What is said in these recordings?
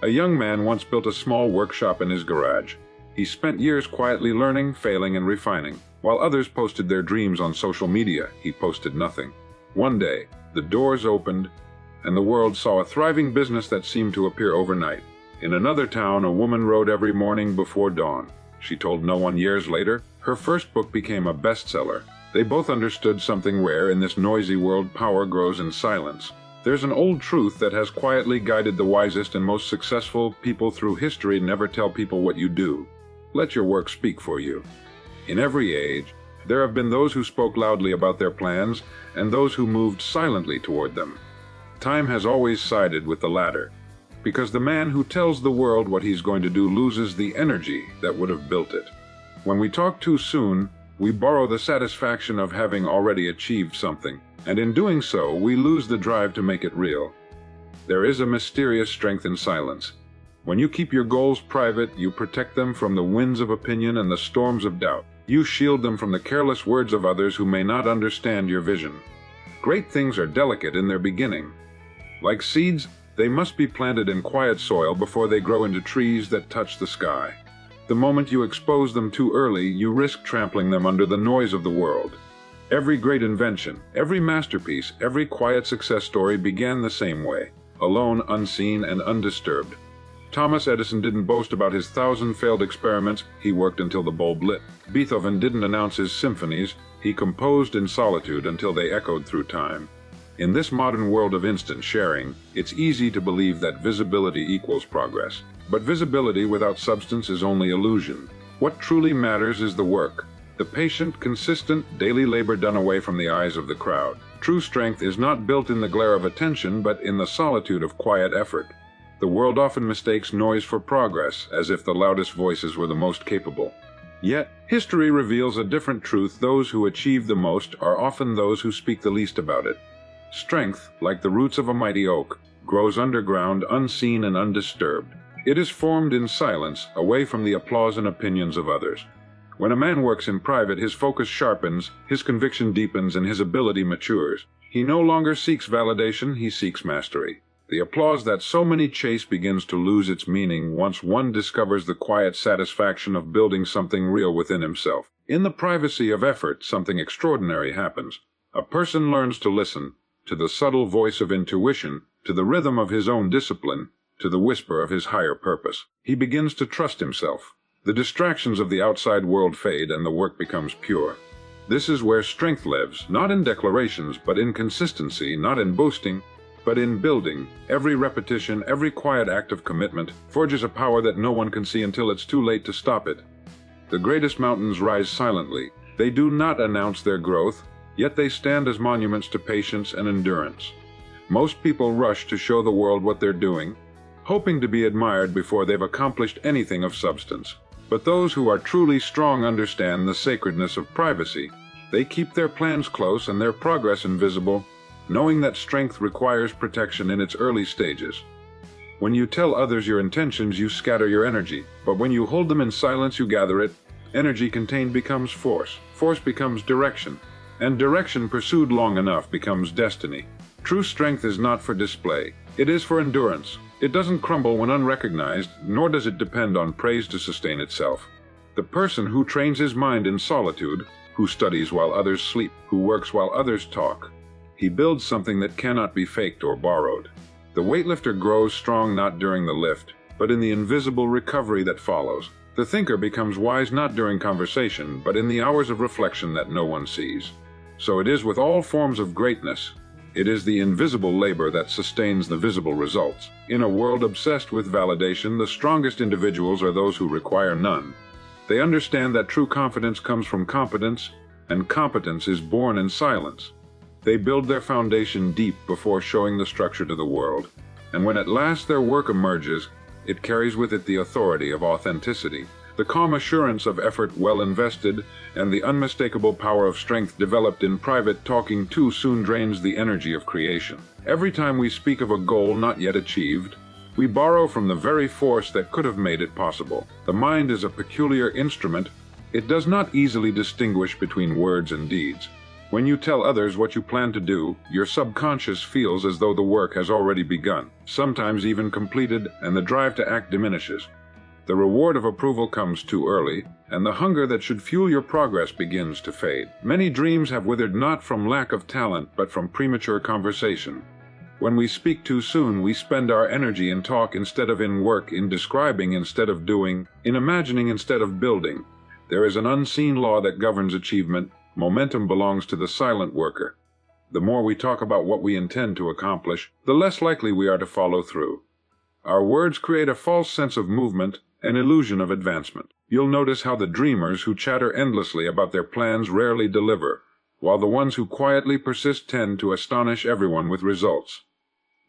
A young man once built a small workshop in his garage. He spent years quietly learning, failing, and refining. While others posted their dreams on social media, he posted nothing. One day, the doors opened, and the world saw a thriving business that seemed to appear overnight. In another town, a woman wrote every morning before dawn. She told no one. Years later, her first book became a bestseller. They both understood something rare. In this noisy world, power grows in silence. There's an old truth that has quietly guided the wisest and most successful people through history: never tell people what you do. Let your work speak for you. In every age, there have been those who spoke loudly about their plans and those who moved silently toward them. Time has always sided with the latter, because the man who tells the world what he's going to do loses the energy that would have built it. When we talk too soon, we borrow the satisfaction of having already achieved something, and in doing so, we lose the drive to make it real. There is a mysterious strength in silence. When you keep your goals private, you protect them from the winds of opinion and the storms of doubt. You shield them from the careless words of others who may not understand your vision. Great things are delicate in their beginning. Like seeds, they must be planted in quiet soil before they grow into trees that touch the sky. The moment you expose them too early, you risk trampling them under the noise of the world. Every great invention, every masterpiece, every quiet success story began the same way, alone, unseen, and undisturbed. Thomas Edison didn't boast about his 1,000 failed experiments. He worked until the bulb lit. Beethoven didn't announce his symphonies. He composed in solitude until they echoed through time. In this modern world of instant sharing, it's easy to believe that visibility equals progress. But visibility without substance is only illusion. What truly matters is the work, the patient, consistent, daily labor done away from the eyes of the crowd. True strength is not built in the glare of attention, but in the solitude of quiet effort. The world often mistakes noise for progress, as if the loudest voices were the most capable. Yet, history reveals a different truth. Those who achieve the most are often those who speak the least about it. Strength, like the roots of a mighty oak, grows underground, unseen and undisturbed. It is formed in silence, away from the applause and opinions of others. When a man works in private, his focus sharpens, his conviction deepens, and his ability matures. He no longer seeks validation, he seeks mastery. The applause that so many chase begins to lose its meaning once one discovers the quiet satisfaction of building something real within himself. In the privacy of effort, something extraordinary happens. A person learns to listen to the subtle voice of intuition, to the rhythm of his own discipline, to the whisper of his higher purpose. He begins to trust himself. The distractions of the outside world fade and the work becomes pure. This is where strength lives, not in declarations, but in consistency, not in boasting, but in building. Every repetition, every quiet act of commitment forges a power that no one can see until it's too late to stop it. The greatest mountains rise silently. They do not announce their growth, yet they stand as monuments to patience and endurance. Most people rush to show the world what they're doing, hoping to be admired before they've accomplished anything of substance. But those who are truly strong understand the sacredness of privacy. They keep their plans close and their progress invisible, knowing that strength requires protection in its early stages. When you tell others your intentions, you scatter your energy. But when you hold them in silence, you gather it. Energy contained becomes force. Force becomes direction. And direction pursued long enough becomes destiny. True strength is not for display. It is for endurance. It doesn't crumble when unrecognized, nor does it depend on praise to sustain itself. The person who trains his mind in solitude, who studies while others sleep, who works while others talk, he builds something that cannot be faked or borrowed. The weightlifter grows strong not during the lift, but in the invisible recovery that follows. The thinker becomes wise not during conversation, but in the hours of reflection that no one sees. So it is with all forms of greatness. It is the invisible labor that sustains the visible results. In a world obsessed with validation, the strongest individuals are those who require none. They understand that true confidence comes from competence, and competence is born in silence. They build their foundation deep before showing the structure to the world, and when at last their work emerges, it carries with it the authority of authenticity, the calm assurance of effort well invested, and the unmistakable power of strength developed in private. Talking too soon drains the energy of creation. Every time we speak of a goal not yet achieved, we borrow from the very force that could have made it possible. The mind is a peculiar instrument. It does not easily distinguish between words and deeds. When you tell others what you plan to do, your subconscious feels as though the work has already begun, sometimes even completed, and the drive to act diminishes. The reward of approval comes too early, and the hunger that should fuel your progress begins to fade. Many dreams have withered not from lack of talent, but from premature conversation. When we speak too soon, we spend our energy in talk instead of in work, in describing instead of doing, in imagining instead of building. There is an unseen law that governs achievement. Momentum belongs to the silent worker. The more we talk about what we intend to accomplish, the less likely we are to follow through. Our words create a false sense of movement, an illusion of advancement. You'll notice how the dreamers who chatter endlessly about their plans rarely deliver, while the ones who quietly persist tend to astonish everyone with results.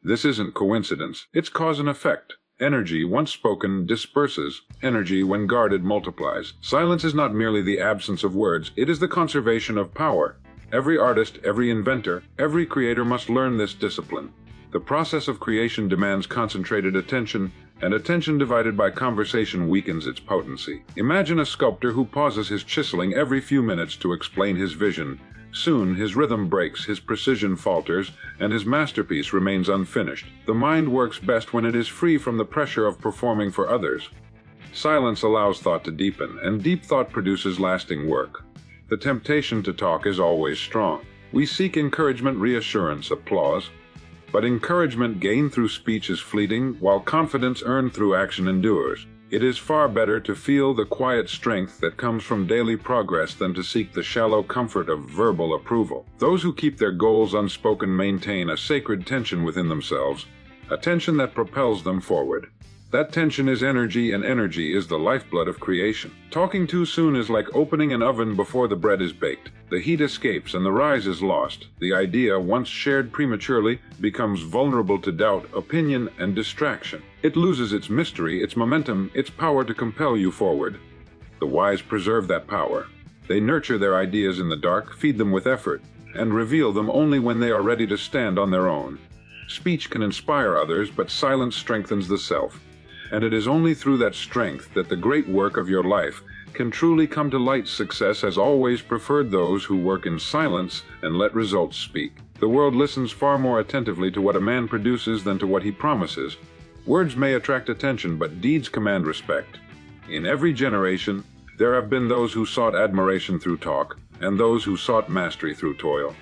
This isn't coincidence, it's cause and effect. Energy, once spoken, disperses. Energy, when guarded, multiplies. Silence is not merely the absence of words, it is the conservation of power. Every artist, every inventor, every creator must learn this discipline. The process of creation demands concentrated attention, and attention divided by conversation weakens its potency. Imagine a sculptor who pauses his chiseling every few minutes to explain his vision. Soon his rhythm breaks, his precision falters, and his masterpiece remains unfinished. The mind works best when it is free from the pressure of performing for others. Silence allows thought to deepen, and deep thought produces lasting work. The temptation to talk is always strong. We seek encouragement, reassurance, applause. But encouragement gained through speech is fleeting, while confidence earned through action endures. It is far better to feel the quiet strength that comes from daily progress than to seek the shallow comfort of verbal approval. Those who keep their goals unspoken maintain a sacred tension within themselves, a tension that propels them forward. That tension is energy, and energy is the lifeblood of creation. Talking too soon is like opening an oven before the bread is baked. The heat escapes and the rise is lost. The idea, once shared prematurely, becomes vulnerable to doubt, opinion, and distraction. It loses its mystery, its momentum, its power to compel you forward. The wise preserve that power. They nurture their ideas in the dark, feed them with effort, and reveal them only when they are ready to stand on their own. Speech can inspire others, but silence strengthens the self. And it is only through that strength that the great work of your life can truly come to light. Success has always preferred those who work in silence and let results speak. The world listens far more attentively to what a man produces than to what he promises. Words may attract attention, but deeds command respect. In every generation, there have been those who sought admiration through talk, and those who sought mastery through toil.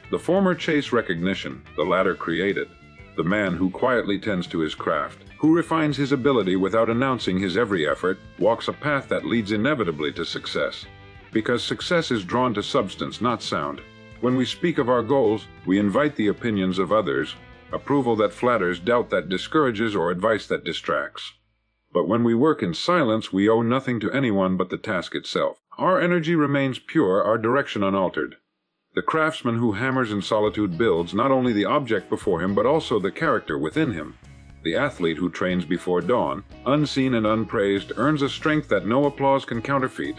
The former chase recognition, the latter created. The man who quietly tends to his craft, who refines his ability without announcing his every effort, walks a path that leads inevitably to success. Because success is drawn to substance, not sound. When we speak of our goals, we invite the opinions of others, approval that flatters, doubt that discourages, or advice that distracts. But when we work in silence, we owe nothing to anyone but the task itself. Our energy remains pure, our direction unaltered. The craftsman who hammers in solitude builds not only the object before him, but also the character within him. The athlete who trains before dawn, unseen and unpraised, earns a strength that no applause can counterfeit.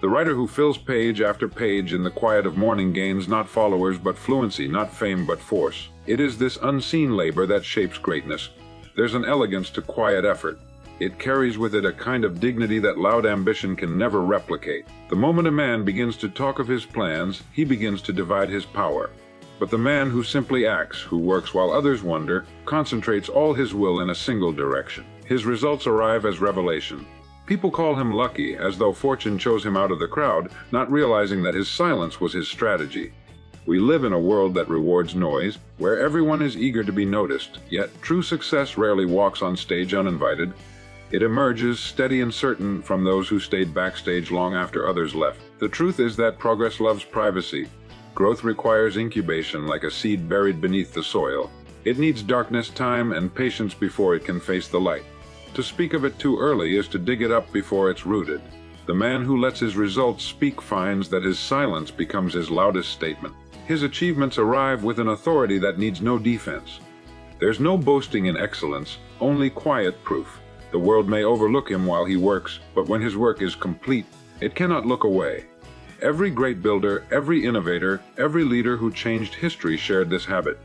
The writer who fills page after page in the quiet of morning gains not followers but fluency, not fame but force. It is this unseen labor that shapes greatness. There's an elegance to quiet effort. It carries with it a kind of dignity that loud ambition can never replicate. The moment a man begins to talk of his plans, he begins to divide his power. But the man who simply acts, who works while others wonder, concentrates all his will in a single direction. His results arrive as revelation. People call him lucky, as though fortune chose him out of the crowd, not realizing that his silence was his strategy. We live in a world that rewards noise, where everyone is eager to be noticed, yet true success rarely walks on stage uninvited. It emerges, steady and certain, from those who stayed backstage long after others left. The truth is that progress loves privacy. Growth requires incubation, like a seed buried beneath the soil. It needs darkness, time, and patience before it can face the light. To speak of it too early is to dig it up before it's rooted. The man who lets his results speak finds that his silence becomes his loudest statement. His achievements arrive with an authority that needs no defense. There's no boasting in excellence, only quiet proof. The world may overlook him while he works, but when his work is complete, it cannot look away. Every great builder, every innovator, every leader who changed history shared this habit.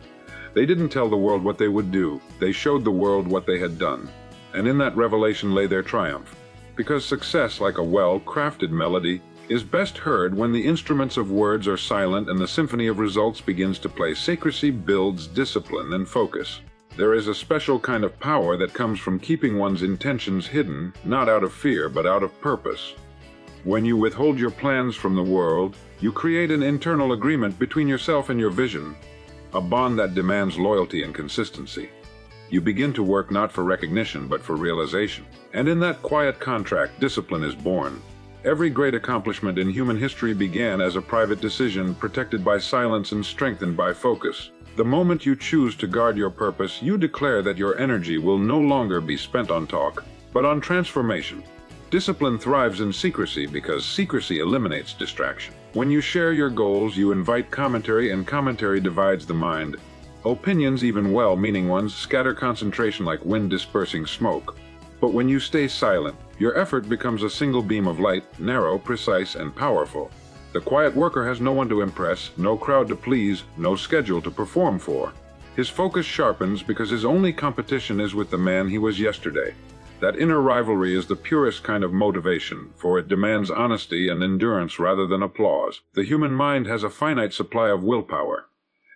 They didn't tell the world what they would do, they showed the world what they had done. And in that revelation lay their triumph. Because success, like a well-crafted melody, is best heard when the instruments of words are silent and the symphony of results begins to play. Secrecy builds discipline and focus. There is a special kind of power that comes from keeping one's intentions hidden, not out of fear, but out of purpose. When you withhold your plans from the world, you create an internal agreement between yourself and your vision, a bond that demands loyalty and consistency. You begin to work not for recognition, but for realization. And in that quiet contract, discipline is born. Every great accomplishment in human history began as a private decision, protected by silence and strengthened by focus. The moment you choose to guard your purpose, you declare that your energy will no longer be spent on talk, but on transformation. Discipline thrives in secrecy because secrecy eliminates distraction. When you share your goals, you invite commentary, and commentary divides the mind. Opinions, even well-meaning ones, scatter concentration like wind dispersing smoke. But when you stay silent, your effort becomes a single beam of light, narrow, precise, and powerful. The quiet worker has no one to impress, no crowd to please, no schedule to perform for. His focus sharpens because his only competition is with the man he was yesterday. That inner rivalry is the purest kind of motivation, for it demands honesty and endurance rather than applause. The human mind has a finite supply of willpower.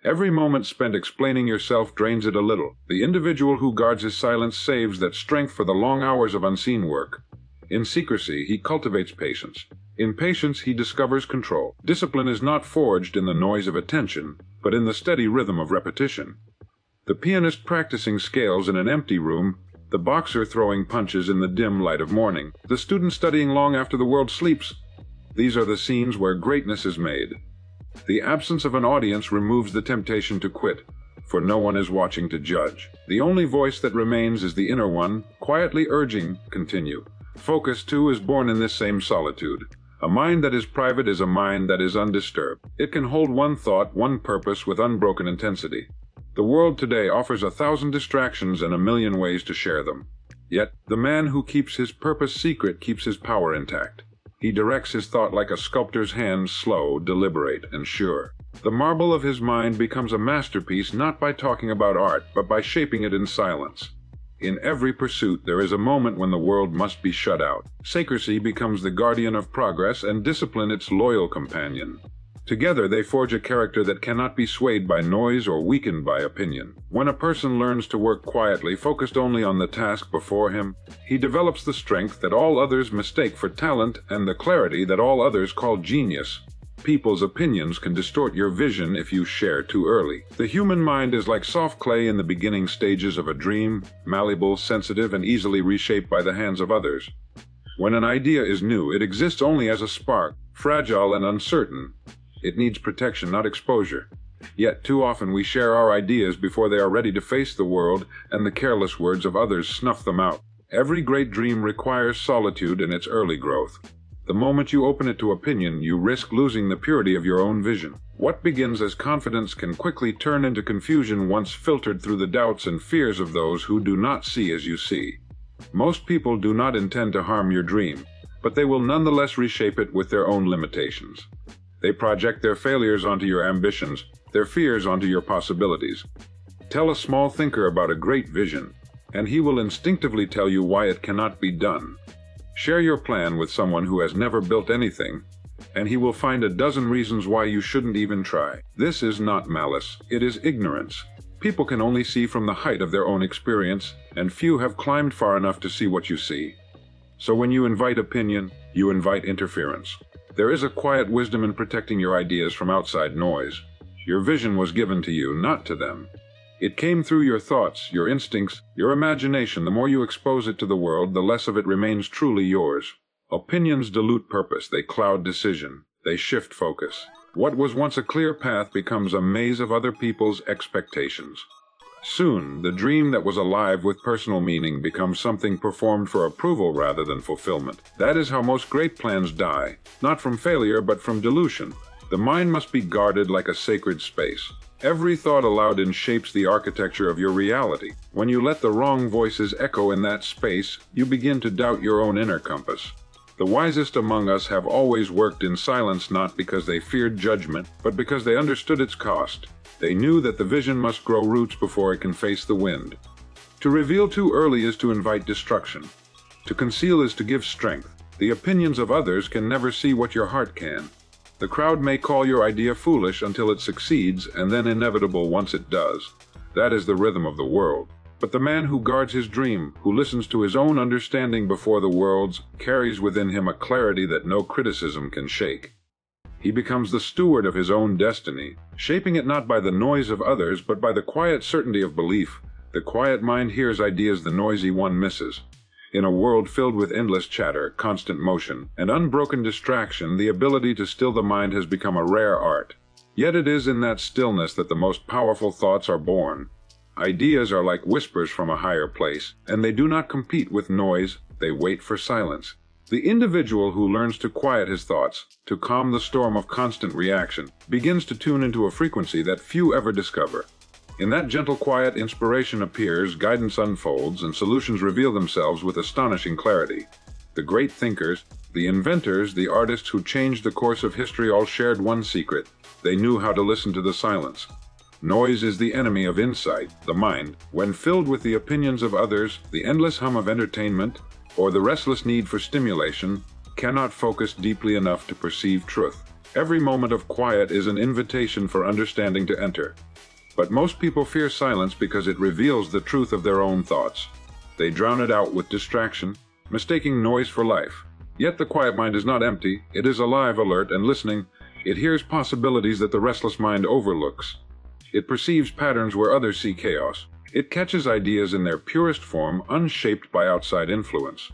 Every moment spent explaining yourself drains it a little. The individual who guards his silence saves that strength for the long hours of unseen work. In secrecy, he cultivates patience. In patience, he discovers control. Discipline is not forged in the noise of attention, but in the steady rhythm of repetition. The pianist practicing scales in an empty room, the boxer throwing punches in the dim light of morning, the student studying long after the world sleeps. These are the scenes where greatness is made. The absence of an audience removes the temptation to quit, for no one is watching to judge. The only voice that remains is the inner one, quietly urging, continue. Focus, too, is born in this same solitude. A mind that is private is a mind that is undisturbed. It can hold one thought, one purpose with unbroken intensity. The world today offers 1,000 distractions and 1,000,000 ways to share them. Yet, the man who keeps his purpose secret keeps his power intact. He directs his thought like a sculptor's hand, slow, deliberate, and sure. The marble of his mind becomes a masterpiece not by talking about art, but by shaping it in silence. In every pursuit, there is a moment when the world must be shut out. Secrecy becomes the guardian of progress, and discipline its loyal companion. Together, they forge a character that cannot be swayed by noise or weakened by opinion. When a person learns to work quietly, focused only on the task before him, he develops the strength that all others mistake for talent and the clarity that all others call genius. People's opinions can distort your vision if you share too early. The human mind is like soft clay in the beginning stages of a dream, malleable, sensitive, and easily reshaped by the hands of others. When an idea is new, it exists only as a spark, fragile and uncertain. It needs protection, not exposure. Yet too often we share our ideas before they are ready to face the world, and the careless words of others snuff them out. Every great dream requires solitude in its early growth. The moment you open it to opinion, you risk losing the purity of your own vision. What begins as confidence can quickly turn into confusion once filtered through the doubts and fears of those who do not see as you see. Most people do not intend to harm your dream, but they will nonetheless reshape it with their own limitations. They project their failures onto your ambitions, their fears onto your possibilities. Tell a small thinker about a great vision, and he will instinctively tell you why it cannot be done. Share your plan with someone who has never built anything, and he will find a dozen reasons why you shouldn't even try. This is not malice, it is ignorance. People can only see from the height of their own experience, and few have climbed far enough to see what you see. So when you invite opinion, you invite interference. There is a quiet wisdom in protecting your ideas from outside noise. Your vision was given to you, not to them. It came through your thoughts, your instincts, your imagination. The more you expose it to the world, the less of it remains truly yours. Opinions dilute purpose, they cloud decision, they shift focus. What was once a clear path becomes a maze of other people's expectations. Soon, the dream that was alive with personal meaning becomes something performed for approval rather than fulfillment. That is how most great plans die, not from failure but from dilution. The mind must be guarded like a sacred space. Every thought allowed in shapes the architecture of your reality. When you let the wrong voices echo in that space, you begin to doubt your own inner compass. The wisest among us have always worked in silence, not because they feared judgment, but because they understood its cost. They knew that the vision must grow roots before it can face the wind. To reveal too early is to invite destruction. To conceal is to give strength. The opinions of others can never see what your heart can. The crowd may call your idea foolish until it succeeds, and then inevitable once it does. That is the rhythm of the world. But the man who guards his dream, who listens to his own understanding before the world's, carries within him a clarity that no criticism can shake. He becomes the steward of his own destiny, shaping it not by the noise of others, but by the quiet certainty of belief. The quiet mind hears ideas the noisy one misses. In a world filled with endless chatter, constant motion, and unbroken distraction, the ability to still the mind has become a rare art. Yet it is in that stillness that the most powerful thoughts are born. Ideas are like whispers from a higher place, and they do not compete with noise, they wait for silence. The individual who learns to quiet his thoughts, to calm the storm of constant reaction, begins to tune into a frequency that few ever discover. In that gentle quiet, inspiration appears, guidance unfolds, and solutions reveal themselves with astonishing clarity. The great thinkers, the inventors, the artists who changed the course of history all shared one secret: they knew how to listen to the silence. Noise is the enemy of insight. The mind, when filled with the opinions of others, the endless hum of entertainment, or the restless need for stimulation, cannot focus deeply enough to perceive truth. Every moment of quiet is an invitation for understanding to enter. But most people fear silence because it reveals the truth of their own thoughts. They drown it out with distraction, mistaking noise for life. Yet the quiet mind is not empty, it is alive, alert, and listening. It hears possibilities that the restless mind overlooks. It perceives patterns where others see chaos. It catches ideas in their purest form, unshaped by outside influence.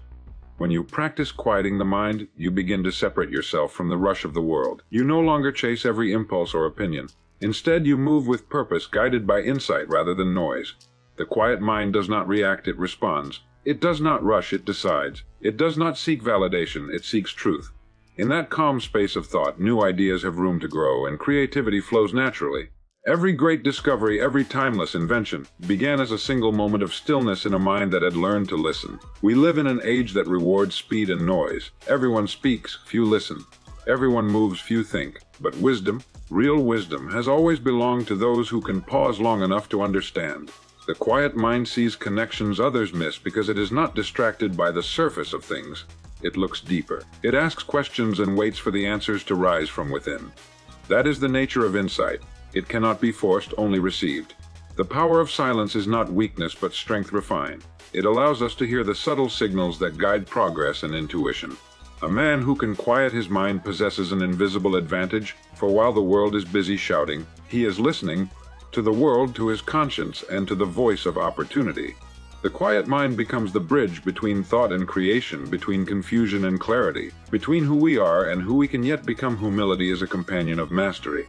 When you practice quieting the mind, you begin to separate yourself from the rush of the world. You no longer chase every impulse or opinion. Instead, you move with purpose, guided by insight rather than noise. The quiet mind does not react, it responds. It does not rush, it decides. It does not seek validation, it seeks truth. In that calm space of thought, new ideas have room to grow, and creativity flows naturally. Every great discovery, every timeless invention, began as a single moment of stillness in a mind that had learned to listen. We live in an age that rewards speed and noise. Everyone speaks, few listen. Everyone moves, few think. But wisdom, real wisdom, has always belonged to those who can pause long enough to understand. The quiet mind sees connections others miss because it is not distracted by the surface of things. It looks deeper. It asks questions and waits for the answers to rise from within. That is the nature of insight. It cannot be forced, only received. The power of silence is not weakness but strength refined. It allows us to hear the subtle signals that guide progress and intuition. A man who can quiet his mind possesses an invisible advantage, for while the world is busy shouting, he is listening to the world, to his conscience, and to the voice of opportunity. The quiet mind becomes the bridge between thought and creation, between confusion and clarity, between who we are and who we can yet become. Humility is a companion of mastery.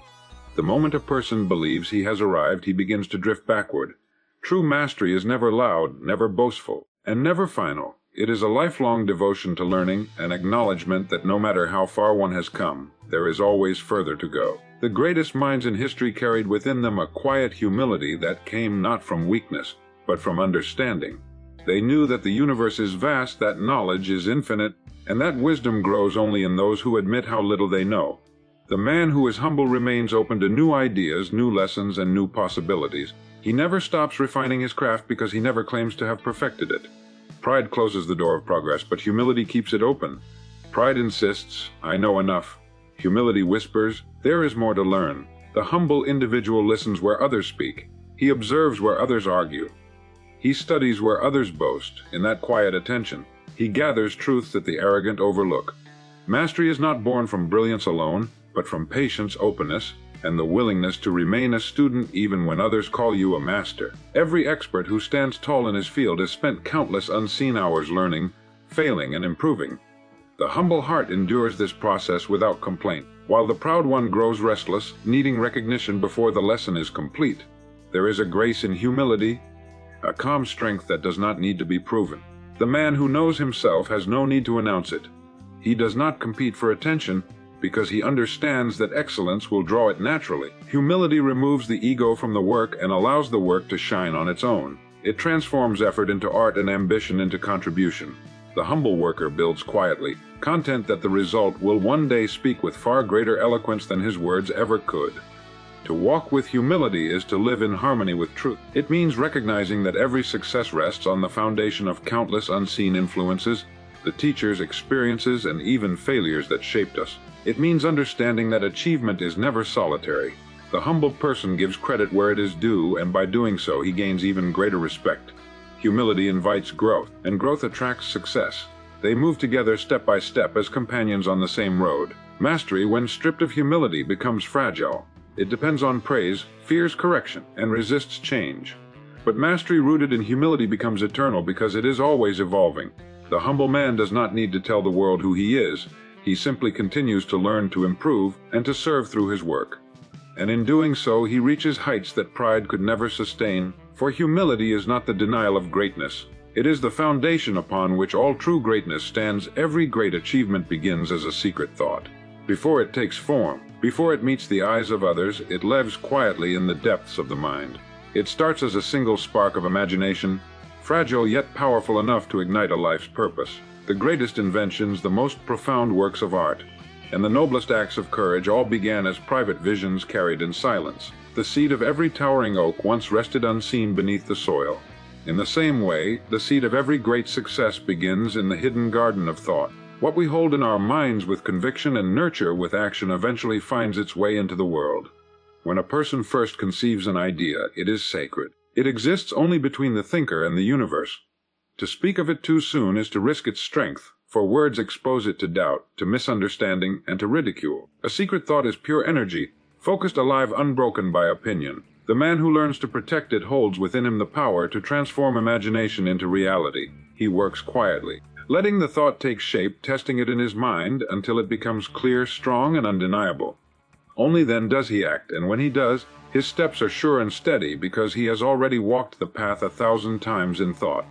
The moment a person believes he has arrived, he begins to drift backward. True mastery is never loud, never boastful, and never final. It is a lifelong devotion to learning, an acknowledgement that no matter how far one has come, there is always further to go. The greatest minds in history carried within them a quiet humility that came not from weakness, but from understanding. They knew that the universe is vast, that knowledge is infinite, and that wisdom grows only in those who admit how little they know. The man who is humble remains open to new ideas, new lessons, and new possibilities. He never stops refining his craft because he never claims to have perfected it. Pride closes the door of progress, but humility keeps it open. Pride insists, "I know enough." Humility whispers, "There is more to learn." The humble individual listens where others speak. He observes where others argue. He studies where others boast. In that quiet attention, he gathers truths that the arrogant overlook. Mastery is not born from brilliance alone, but from patience, openness, and the willingness to remain a student even when others call you a master. Every expert who stands tall in his field has spent countless unseen hours learning, failing, and improving. The humble heart endures this process without complaint, while the proud one grows restless, needing recognition before the lesson is complete. There is a grace in humility, a calm strength that does not need to be proven. The man who knows himself has no need to announce it. He does not compete for attention, because he understands that excellence will draw it naturally. Humility removes the ego from the work and allows the work to shine on its own. It transforms effort into art and ambition into contribution. The humble worker builds quietly, content that the result will one day speak with far greater eloquence than his words ever could. To walk with humility is to live in harmony with truth. It means recognizing that every success rests on the foundation of countless unseen influences. the teachers, experiences, and even failures that shaped us. It means understanding that achievement is never solitary. The humble person gives credit where it is due, and by doing so, he gains even greater respect. Humility invites growth, and growth attracts success. They move together step by step as companions on the same road. Mastery, when stripped of humility, becomes fragile. It depends on praise, fears correction, and resists change. But mastery rooted in humility becomes eternal because it is always evolving. The humble man does not need to tell the world who he is. He simply continues to learn, to improve, and to serve through his work. And in doing so, he reaches heights that pride could never sustain. For humility is not the denial of greatness. It is the foundation upon which all true greatness stands. Every great achievement begins as a secret thought. Before it takes form, before it meets the eyes of others, it lives quietly in the depths of the mind. It starts as a single spark of imagination, fragile yet powerful enough to ignite a life's purpose. The greatest inventions, the most profound works of art, and the noblest acts of courage all began as private visions carried in silence. The seed of every towering oak once rested unseen beneath the soil. In the same way, the seed of every great success begins in the hidden garden of thought. What we hold in our minds with conviction and nurture with action eventually finds its way into the world. When a person first conceives an idea, it is sacred. It exists only between the thinker and the universe. To speak of it too soon is to risk its strength, for words expose it to doubt, to misunderstanding, and to ridicule. A secret thought is pure energy, focused, alive, unbroken by opinion. The man who learns to protect it holds within him the power to transform imagination into reality. He works quietly, letting the thought take shape, testing it in his mind until it becomes clear, strong, and undeniable. Only then does he act, and when he does, his steps are sure and steady because he has already walked the path 1,000 times in thought.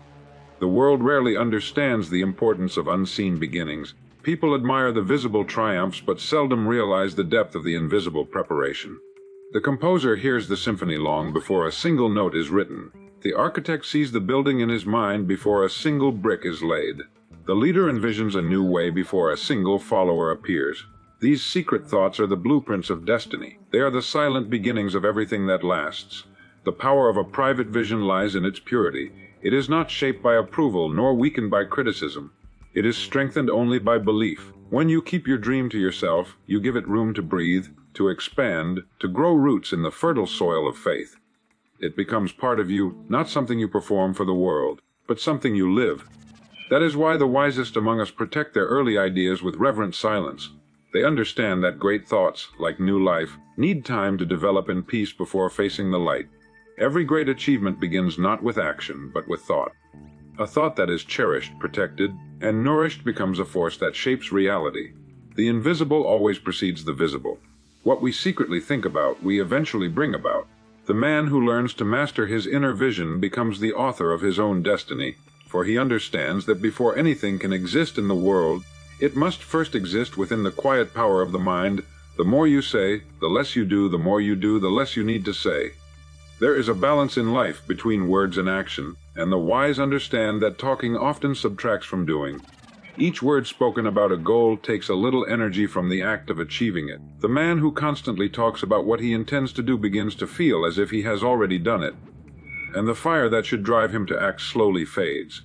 The world rarely understands the importance of unseen beginnings. People admire the visible triumphs but seldom realize the depth of the invisible preparation. The composer hears the symphony long before a single note is written. The architect sees the building in his mind before a single brick is laid. The leader envisions a new way before a single follower appears. These secret thoughts are the blueprints of destiny. They are the silent beginnings of everything that lasts. The power of a private vision lies in its purity. It is not shaped by approval nor weakened by criticism. It is strengthened only by belief. When you keep your dream to yourself, you give it room to breathe, to expand, to grow roots in the fertile soil of faith. It becomes part of you, not something you perform for the world, but something you live. That is why the wisest among us protect their early ideas with reverent silence. They understand that great thoughts, like new life, need time to develop in peace before facing the light. Every great achievement begins not with action, but with thought. A thought that is cherished, protected, and nourished becomes a force that shapes reality. The invisible always precedes the visible. What we secretly think about, we eventually bring about. The man who learns to master his inner vision becomes the author of his own destiny, for he understands that before anything can exist in the world, it must first exist within the quiet power of the mind. The more you say, the less you do. The more you do, the less you need to say. There is a balance in life between words and action, and the wise understand that talking often subtracts from doing. Each word spoken about a goal takes a little energy from the act of achieving it. The man who constantly talks about what he intends to do begins to feel as if he has already done it, and the fire that should drive him to act slowly fades.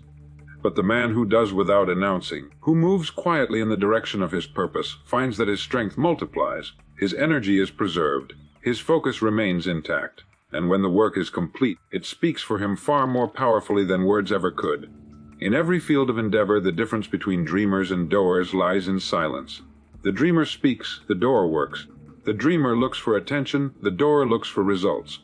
But the man who does without announcing, who moves quietly in the direction of his purpose, finds that his strength multiplies, his energy is preserved, his focus remains intact, and when the work is complete, it speaks for him far more powerfully than words ever could. In every field of endeavor, the difference between dreamers and doers lies in silence. The dreamer speaks, the doer works. The dreamer looks for attention, the doer looks for results.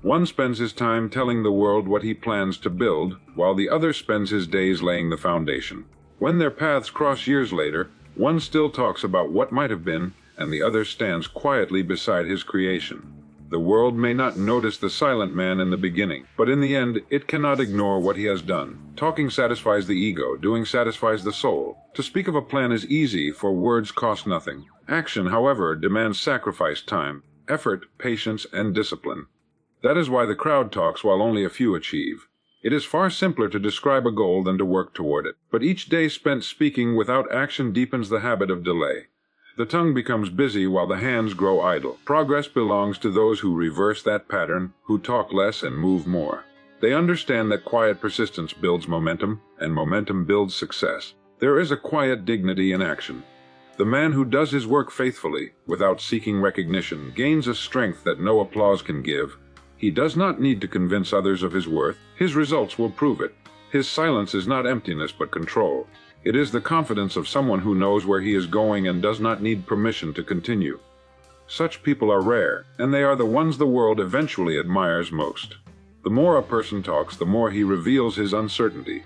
One spends his time telling the world what he plans to build, while the other spends his days laying the foundation. When their paths cross years later, one still talks about what might have been, and the other stands quietly beside his creation. The world may not notice the silent man in the beginning, but in the end, it cannot ignore what he has done. Talking satisfies the ego, doing satisfies the soul. To speak of a plan is easy, for words cost nothing. Action, however, demands sacrifice, time, effort, patience, and discipline. That is why the crowd talks while only a few achieve. It is far simpler to describe a goal than to work toward it. But each day spent speaking without action deepens the habit of delay. The tongue becomes busy while the hands grow idle. Progress belongs to those who reverse that pattern, who talk less and move more. They understand that quiet persistence builds momentum, and momentum builds success. There is a quiet dignity in action. The man who does his work faithfully, without seeking recognition, gains a strength that no applause can give. He does not need to convince others of his worth. His results will prove it. His silence is not emptiness but control. It is the confidence of someone who knows where he is going and does not need permission to continue. Such people are rare, and they are the ones the world eventually admires most. The more a person talks, the more he reveals his uncertainty.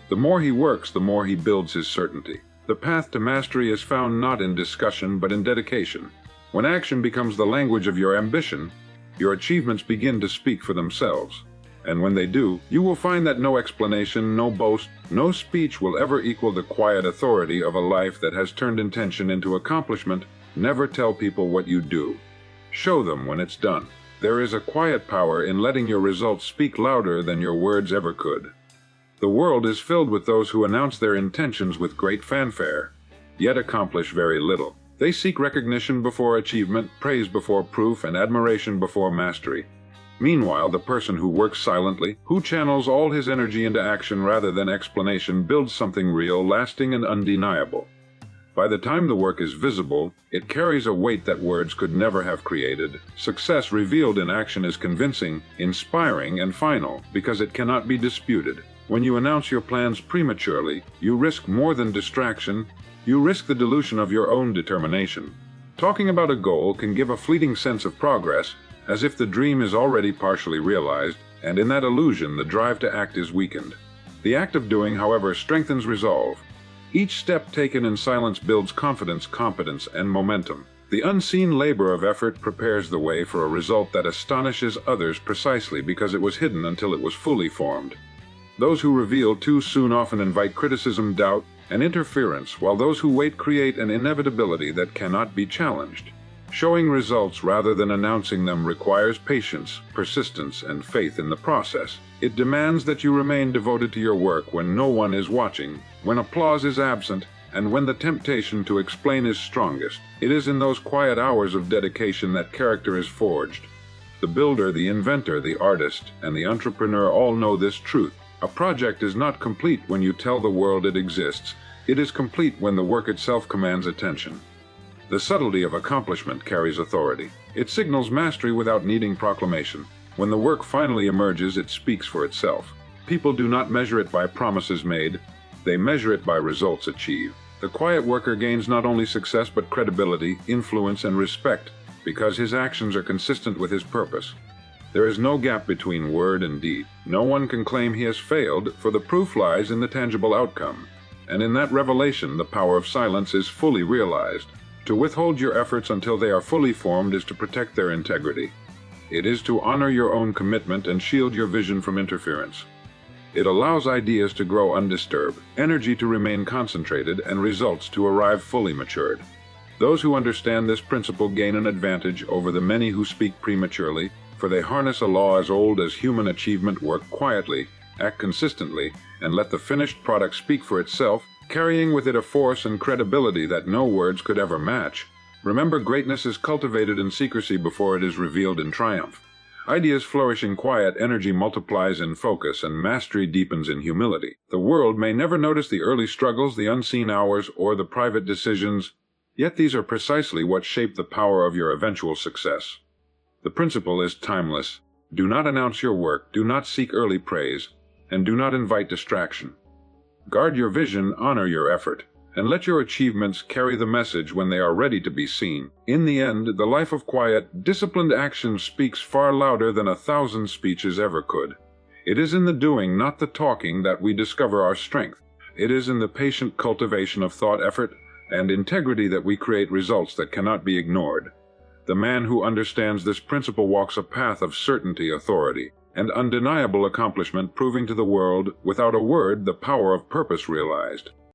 The more he works, the more he builds his certainty. The path to mastery is found not in discussion but in dedication. When action becomes the language of your ambition, your achievements begin to speak for themselves. And when they do, you will find that no explanation, no boast, no speech will ever equal the quiet authority of a life that has turned intention into accomplishment. Never tell people what you do. Show them when it's done. There is a quiet power in letting your results speak louder than your words ever could. The world is filled with those who announce their intentions with great fanfare, yet accomplish very little. They seek recognition before achievement, praise before proof, and admiration before mastery. Meanwhile, the person who works silently, who channels all his energy into action rather than explanation, builds something real, lasting, and undeniable. By the time the work is visible, it carries a weight that words could never have created. Success revealed in action is convincing, inspiring, and final, because it cannot be disputed. When you announce your plans prematurely, you risk more than distraction. You risk the dilution of your own determination. Talking about a goal can give a fleeting sense of progress, as if the dream is already partially realized, and in that illusion the drive to act is weakened. The act of doing, however, strengthens resolve. Each step taken in silence builds confidence, competence, and momentum. The unseen labor of effort prepares the way for a result that astonishes others precisely because it was hidden until it was fully formed. Those who reveal too soon often invite criticism, doubt, and interference, while those who wait create an inevitability that cannot be challenged. Showing results rather than announcing them requires patience, persistence, and faith in the process. It demands that you remain devoted to your work when no one is watching, when applause is absent, and when the temptation to explain is strongest. It is in those quiet hours of dedication that character is forged. The builder, the inventor, the artist, and the entrepreneur all know this truth. A project is not complete when you tell the world it exists. It is complete when the work itself commands attention. The subtlety of accomplishment carries authority. It signals mastery without needing proclamation. When the work finally emerges, it speaks for itself. People do not measure it by promises made. They measure it by results achieved. The quiet worker gains not only success but credibility, influence, and respect because his actions are consistent with his purpose. There is no gap between word and deed. No one can claim he has failed, for the proof lies in the tangible outcome. And in that revelation, the power of silence is fully realized. To withhold your efforts until they are fully formed is to protect their integrity. It is to honor your own commitment and shield your vision from interference. It allows ideas to grow undisturbed, energy to remain concentrated, and results to arrive fully matured. Those who understand this principle gain an advantage over the many who speak prematurely, for they harness a law as old as human achievement: work quietly, act consistently, and let the finished product speak for itself, carrying with it a force and credibility that no words could ever match. Remember, greatness is cultivated in secrecy before it is revealed in triumph. Ideas flourish in quiet, energy multiplies in focus, and mastery deepens in humility. The world may never notice the early struggles, the unseen hours, or the private decisions, yet these are precisely what shape the power of your eventual success. The principle is timeless. Do not announce your work, do not seek early praise, and do not invite distraction. Guard your vision, honor your effort, and let your achievements carry the message when they are ready to be seen. In the end, the life of quiet, disciplined action speaks far louder than 1,000 speeches ever could. It is in the doing, not the talking, that we discover our strength. It is in the patient cultivation of thought, effort, and integrity that we create results that cannot be ignored. The man who understands this principle walks a path of certainty, authority, and undeniable accomplishment, proving to the world, without a word, the power of purpose realized.